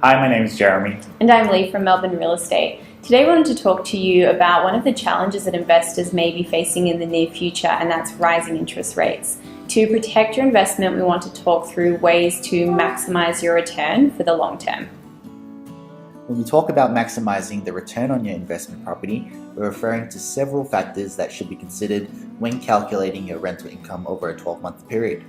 Hi, my name is Jeremy. And I'm Lee from Melbourne Real Estate. Today we wanted to talk to you about one of the challenges that investors may be facing in the near future, and that's rising interest rates. To protect your investment, we want to talk through ways to maximize your return for the long term. When we talk about maximizing the return on your investment property, we're referring to several factors that should be considered when calculating your rental income over a 12-month period.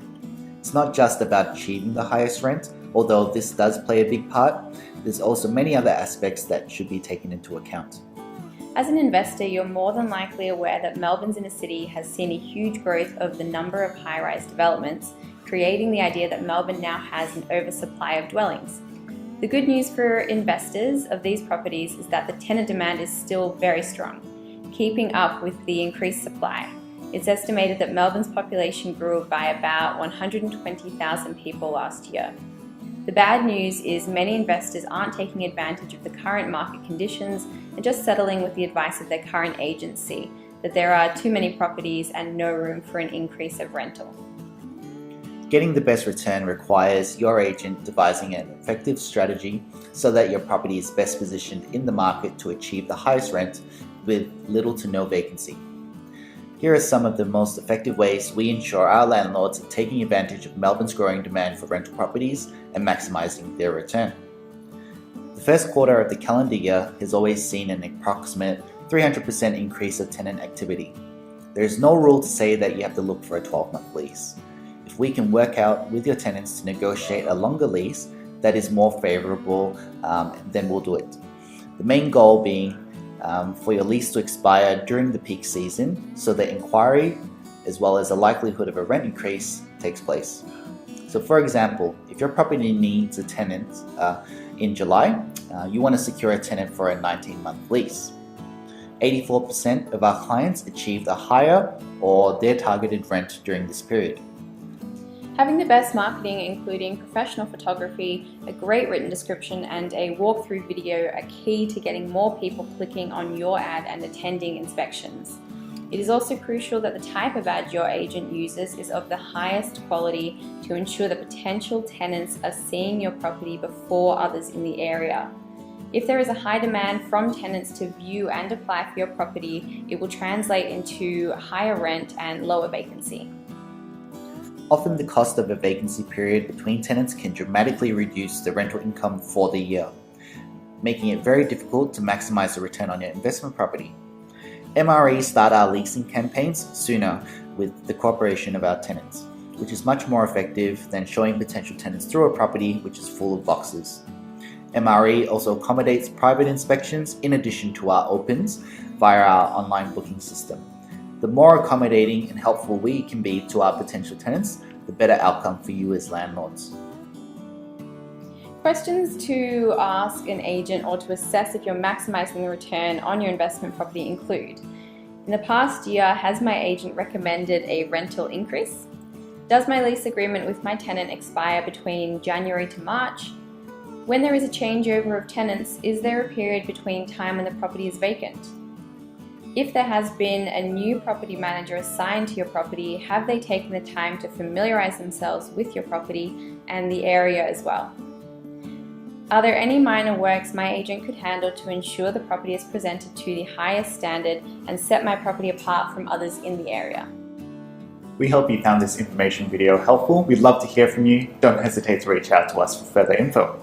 It's not just about achieving the highest rent, although this does play a big part. There's also many other aspects that should be taken into account. As an investor, you're more than likely aware that Melbourne's inner city has seen a huge growth of the number of high-rise developments, creating the idea that Melbourne now has an oversupply of dwellings. The good news for investors of these properties is that the tenant demand is still very strong, keeping up with the increased supply. It's estimated that Melbourne's population grew by about 120,000 people last year. The bad news is many investors aren't taking advantage of the current market conditions and just settling with the advice of their current agency that there are too many properties and no room for an increase of rental. Getting the best return requires your agent devising an effective strategy so that your property is best positioned in the market to achieve the highest rent with little to no vacancy. Here are some of the most effective ways we ensure our landlords are taking advantage of Melbourne's growing demand for rental properties and maximizing their return. The first quarter of the calendar year has always seen an approximate 300% increase of tenant activity. There is no rule to say that you have to look for a 12-month lease. If we can work out with your tenants to negotiate a longer lease that is more favorable, then we'll do it. The main goal being for your lease to expire during the peak season so that inquiry as well as the likelihood of a rent increase takes place. So for example, if your property needs a tenant in July, you want to secure a tenant for a 19-month lease. 84% of our clients achieved a higher or their targeted rent during this period. Having the best marketing, including professional photography, a great written description, and a walkthrough video are key to getting more people clicking on your ad and attending inspections. It is also crucial that the type of ad your agent uses is of the highest quality to ensure that potential tenants are seeing your property before others in the area. If there is a high demand from tenants to view and apply for your property, it will translate into higher rent and lower vacancy. Often the cost of a vacancy period between tenants can dramatically reduce the rental income for the year, making it very difficult to maximize the return on your investment property. MREs start our leasing campaigns sooner with the cooperation of our tenants, which is much more effective than showing potential tenants through a property which is full of boxes. MRE also accommodates private inspections in addition to our opens via our online booking system. The more accommodating and helpful we can be to our potential tenants, the better outcome for you as landlords. Questions to ask an agent or to assess if you're maximizing the return on your investment property include: in the past year, has my agent recommended a rental increase? Does my lease agreement with my tenant expire between January to March? When there is a changeover of tenants, is there a period between time when the property is vacant? If there has been a new property manager assigned to your property, have they taken the time to familiarize themselves with your property and the area as well? Are there any minor works my agent could handle to ensure the property is presented to the highest standard and set my property apart from others in the area? We hope you found this information video helpful. We'd love to hear from you. Don't hesitate to reach out to us for further info.